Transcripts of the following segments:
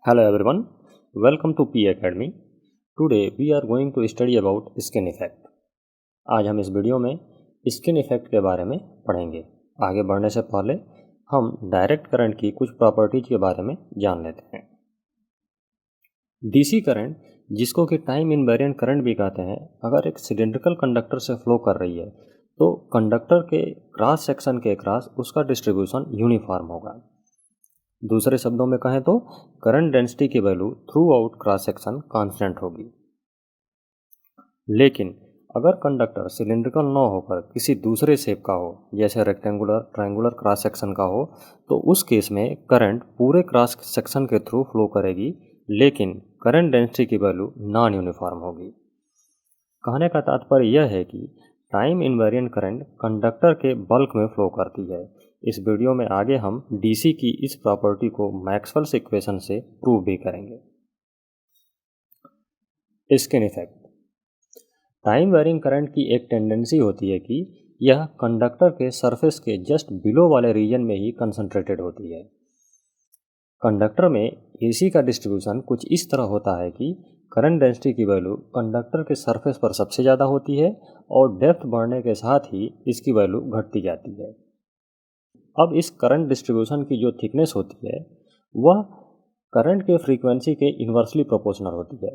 Hello everyone, welcome to P Academy. Today we are going to study about skin effect. आज हम इस video में skin effect के बारे में पढ़ेंगे। आगे बढ़ने से पहले हम डायरेक्ट करंट की कुछ प्रॉपर्टीज के बारे में जान लेते हैं। डीसी करंट, जिसको कि टाइम इनवेरिएंट करंट भी कहते हैं, अगर एक सिलेंड्रिकल कंडक्टर से फ्लो कर रही है तो कंडक्टर के क्रॉस सेक्शन के क्रॉस उसका डिस्ट्रीब्यूशन यूनिफॉर्म होगा। दूसरे शब्दों में कहें तो करंट डेंसिटी की value through out cross section constant होगी। लेकिन अगर कंडक्टर सिलिंड्रिकल न होकर किसी दूसरे शेप का हो, जैसे रेक्टेंगुलर, ट्रायंगुलर क्रॉस सेक्शन का हो, तो उस केस में करंट पूरे क्रॉस सेक्शन के थ्रू फ्लो करेगी, लेकिन करंट डेंसिटी की वैल्यू नॉन यूनिफॉर्म होगी। कहने का तात्पर्य यह है कि टाइम इनवेरिएंट करंट कंडक्टर के बल्क में फ्लो करती है। इस वीडियो में आगे हम डीसी की इस प्रॉपर्टी को मैक्सवेल्स इक्वेशन से प्रूव भी करेंगे। Skin effect. Time varying current की एक टेंडेंसी होती है कि यह कंडक्टर के सरफेस के जस्ट बिलो वाले रीजन में ही कंसंट्रेटेड होती है। कंडक्टर में एसी का डिस्ट्रीब्यूशन कुछ इस तरह होता है कि करंट डेंसिटी की वैल्यू कंडक्टर के सरफेस पर सबसे ज़्यादा होती है और डेप्थ बढ़ने के साथ ही इसकी वैल्यू घटती जाती है। अब इस करंट डिस्ट्रीब्यूशन की जो थिकनेस होती है वह करंट के फ्रीक्वेंसी के इन्वर्सली प्रोपोर्शनल होती है।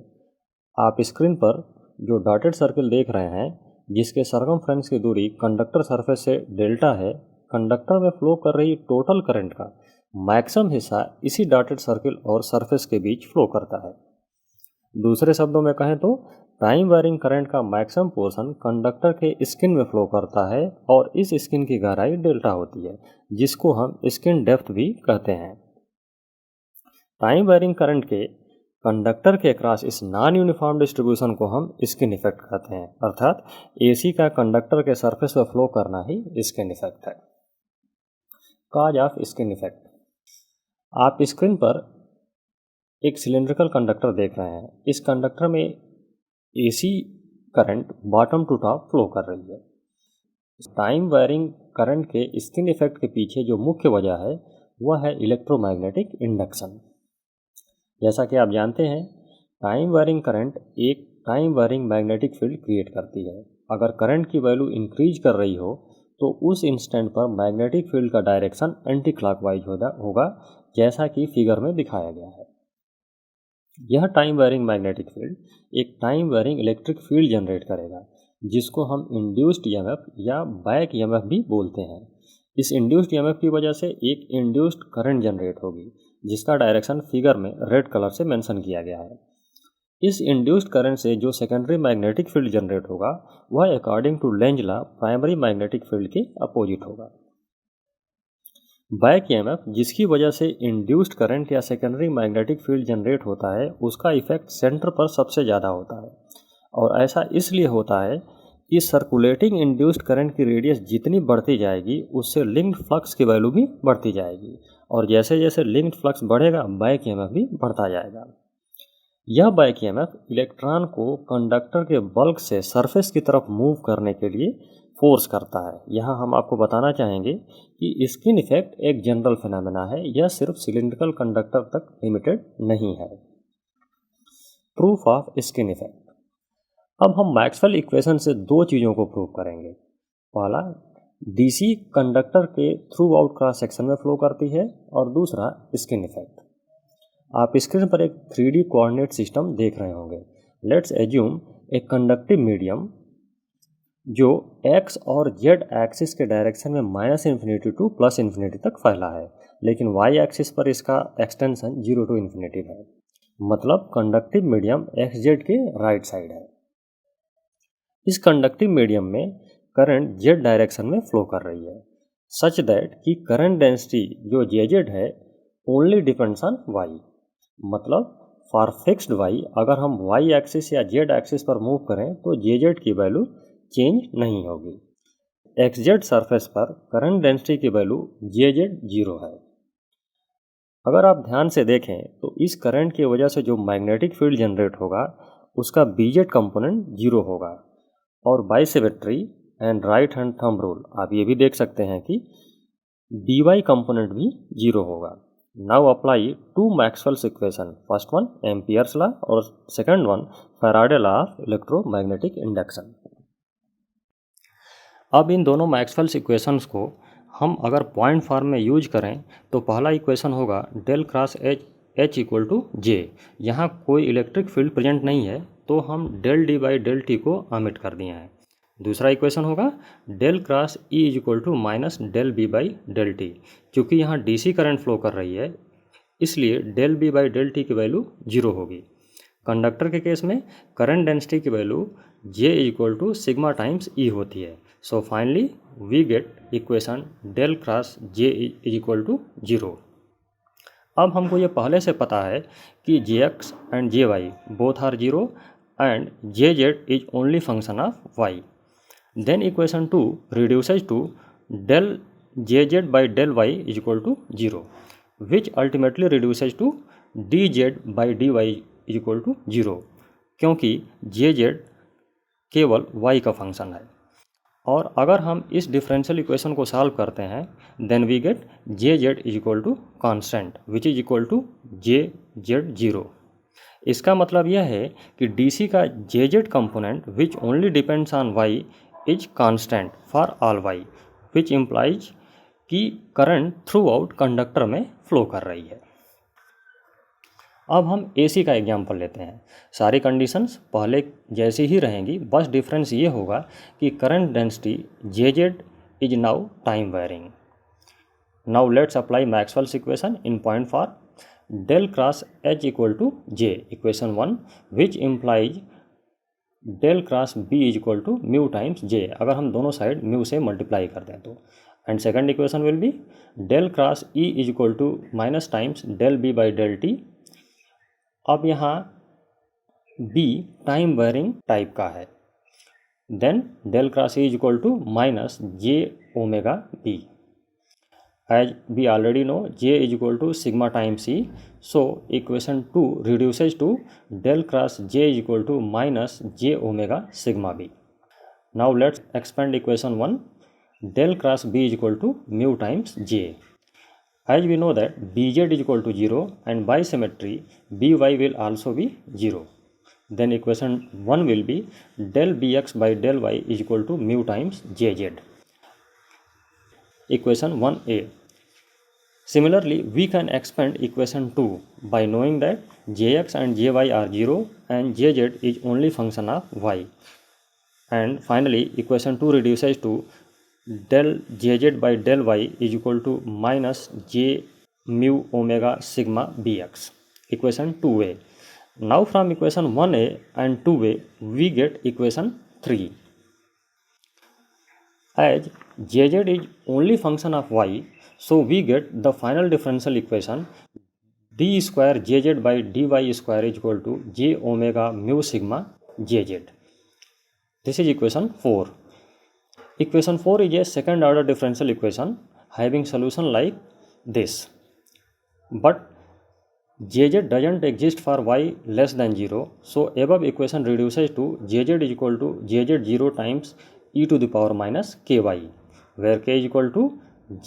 आप स्क्रीन पर जो डॉटेड सर्कल देख रहे हैं, जिसके सरकमफ्रेंस की दूरी कंडक्टर सरफेस से डेल्टा है, कंडक्टर में फ्लो कर रही टोटल करंट का मैक्सिमम हिस्सा इसी डॉटेड सर्कल और सरफेस के बीच फ्लो करता है। दूसरे शब्दों में कहें तो टाइम वेरिंग करंट का मैक्सिमम पोर्शन कंडक्टर के स्किन में फ्लो करता है और इस स्किन की गहराई डेल्टा होती है, जिसको हम स्किन डेप्थ भी कहते हैं। टाइम वेरिंग करंट के कंडक्टर के अक्रॉस इस नॉन यूनिफॉर्म डिस्ट्रीब्यूशन को हम स्किन इफेक्ट कहते हैं, अर्थात एसी का कंडक्टर के सरफेस पर फ्लो करना ही स्किन इफेक्ट है। Cause of skin effect. आप स्क्रीन पर एक सिलिंड्रिकल कंडक्टर देख रहे हैं। इस कंडक्टर में AC current bottom to top flow कर रही है। टाइम वेरिंग करंट के स्किन इफेक्ट के पीछे जो मुख्य वजह है वह है इलेक्ट्रोमैग्नेटिक इंडक्शन। जैसा कि आप जानते हैं, टाइम वेरिंग करंट एक time varying magnetic field create करती है। अगर करंट की वैल्यू इंक्रीज कर रही हो तो उस इंस्टेंट पर मैग्नेटिक फील्ड का डायरेक्शन एंटी क्लॉकवाइज होगा, जैसा कि फिगर में दिखाया गया है। यह टाइम वेरिंग मैग्नेटिक फील्ड एक time varying electric field generate करेगा, जिसको हम इंड्यूस्ड ईएमएफ या बैक ईएमएफ भी बोलते हैं। इस इंड्यूस्ड ईएमएफ की वजह से एक इंड्यूस्ड करंट जनरेट होगी, जिसका डायरेक्शन फिगर में रेड कलर से मेंशन किया गया है। इस इंड्यूस्ड करंट से जो सेकेंडरी मैग्नेटिक फील्ड जनरेट होगा वह according to Lenz law primary magnetic field के अपोजिट होगा। बैक ईएमएफ, जिसकी वजह से इंड्यूस्ड करंट या सेकेंडरी मैग्नेटिक फील्ड जनरेट होता है, उसका इफेक्ट सेंटर पर सबसे ज़्यादा होता है। और ऐसा इसलिए होता है कि सर्कुलेटिंग इंड्यूस्ड करंट की रेडियस जितनी बढ़ती जाएगी उससे लिंक्ड फ्लक्स की वैल्यू भी बढ़ती जाएगी, और जैसे जैसे लिंक्ड फ्लक्स बढ़ेगा बैक ईएमएफ भी बढ़ता जाएगा। यह बैक ईएमएफ इलेक्ट्रॉन को कंडक्टर के बल्क से सरफेस की तरफ मूव करने के लिए फोर्स करता है। यहाँ हम आपको बताना चाहेंगे कि स्किन इफेक्ट एक जनरल फिनोमेना है, यह सिर्फ सिलिंड्रिकल कंडक्टर तक लिमिटेड नहीं है। Proof of skin effect. अब हम मैक्सवेल इक्वेशन से दो चीज़ों को प्रूव करेंगे। पहला, डीसी कंडक्टर के थ्रू आउट क्रॉस सेक्शन में फ्लो करती है, और दूसरा स्किन इफेक्ट। आप स्क्रीन पर एक 3D कोऑर्डिनेट सिस्टम देख रहे होंगे। लेट्स एज्यूम एक कंडक्टिव मीडियम जो x और z एक्सिस के डायरेक्शन में -∞ टू +∞ तक फैला है, लेकिन y एक्सिस पर इसका एक्सटेंशन 0 टू ∞ है। मतलब कंडक्टिव मीडियम xz के राइट साइड है। इस कंडक्टिव मीडियम में करंट z डायरेक्शन में फ्लो कर रही है, सच दैट कि करंट डेंसिटी जो jz है ओनली डिपेंड्स ऑन y। मतलब फॉर फिक्स्ड y, अगर हम y एक्सिस या z एक्सिस पर मूव करें तो jz की वैल्यू चेंज नहीं होगी। xz सरफेस पर करंट डेंसिटी की वैल्यू jz 0 है। अगर आप ध्यान से देखें तो इस करंट की वजह से जो मैग्नेटिक फील्ड जनरेट होगा उसका bz कंपोनेंट 0 होगा, और by symmetry and right hand thumb rule आप ये भी देख सकते हैं कि dy कंपोनेंट भी 0 होगा। Now apply two Maxwell's equation. First one Ampere's law और second one Faraday law of electromagnetic induction. अब इन दोनों मैक्सवेल्स इक्वेशंस को हम अगर पॉइंट फॉर्म में यूज करें तो पहला इक्वेशन होगा del cross H equal to J. यहाँ कोई इलेक्ट्रिक फील्ड प्रेजेंट नहीं है तो हम del D by del T को ऑमिट कर दिए हैं। दूसरा इक्वेशन होगा del cross E is equal to minus del B by del T. क्योंकि यहाँ डीसी करंट फ्लो कर रही है इसलिए del B by del T की वैल्यू जीरो होगी। कंडक्टर के केस में करंट डेंसिटी की value J is equal to sigma times E होती है। So finally we get equation del cross J is equal to zero. अब हमको ये पहले से पता है कि J X and J Y both are zero and J Z is only function of Y. Then equation 2 reduces to del jz by del y is equal to 0 which ultimately reduces to dz by dy is equal to 0 क्योंकि jz केवल y का function है। और अगर हम इस differential equation को solve करते हैं then we get jz is equal to constant which is equal to jz0। इसका मतलब यह है कि DC का jz component which only depends on y is constant for all y which implies कि करंट थ्रू आउट कंडक्टर में flow कर रही है। अब हम एसी का एग्जांपल लेते हैं। सारी कंडीशंस पहले जैसी ही रहेंगी, बस डिफरेंस ये होगा कि current density J Z is now time varying. Now let's apply Maxwell's equation in point for del cross H equal to J equation 1 which implies del cross B is equal to mu times J. अगर हम दोनों side mu से multiply कर दें तो and second equation will be del cross E is equal to minus times del B by del t. अब यहाँ B time varying type का है। Then del cross E is equal to minus j omega B. As we already know J is equal to sigma times E, so equation 2 reduces to del cross J is equal to minus J omega sigma B. Now let's expand equation 1, del cross B is equal to mu times J. As we know that Bz is equal to 0 and by symmetry By will also be 0. Then equation 1 will be del Bx by del Y is equal to mu times Jz. Equation 1a. Similarly, we can expand equation 2 by knowing that jx and jy are 0 and jz is only function of y. And finally, equation 2 reduces to del jz by del y is equal to minus j mu omega sigma bx. Equation 2a. Now from equation 1a and 2a, we get equation 3. As jz is only function of y, so we get the final differential equation d square jz by dy square is equal to j omega mu sigma jz. This is equation 4. Equation 4 is a second order differential equation having solution like this. But jz doesn't exist for y less than 0, so above equation reduces to jz is equal to jz0 times e to the power minus ky, where k is equal to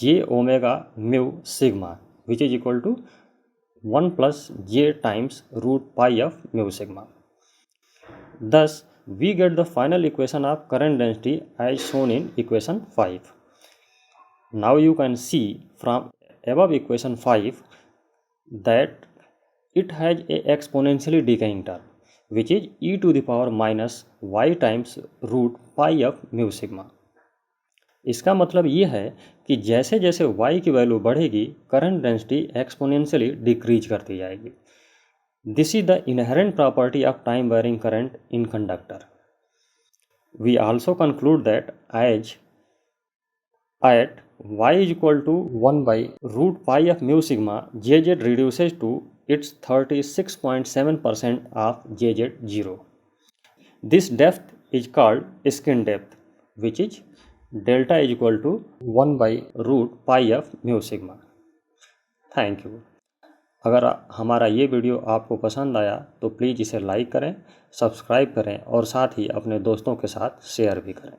j omega mu sigma which is equal to 1 plus j times root pi of mu sigma. Thus, we get the final equation of current density as shown in equation 5. Now you can see from above equation 5 that it has a exponentially decaying term which is e to the power minus y times root pi of mu sigma. इसका मतलब ये है कि जैसे जैसे y की value बढ़ेगी current density exponentially decrease करती जाएगी। This is the inherent property of time varying current in conductor. We also conclude that as at y is equal to 1 by root pi of mu sigma, jz reduces to its 36.7% of jz0. This depth is called skin depth, which is delta is equal to 1 by root pi of mu sigma. Thank you. अगर हमारा ये video आपको पसंद आया तो please इसे like करें, subscribe करें और साथ ही अपने दोस्तों के साथ शेयर भी करें।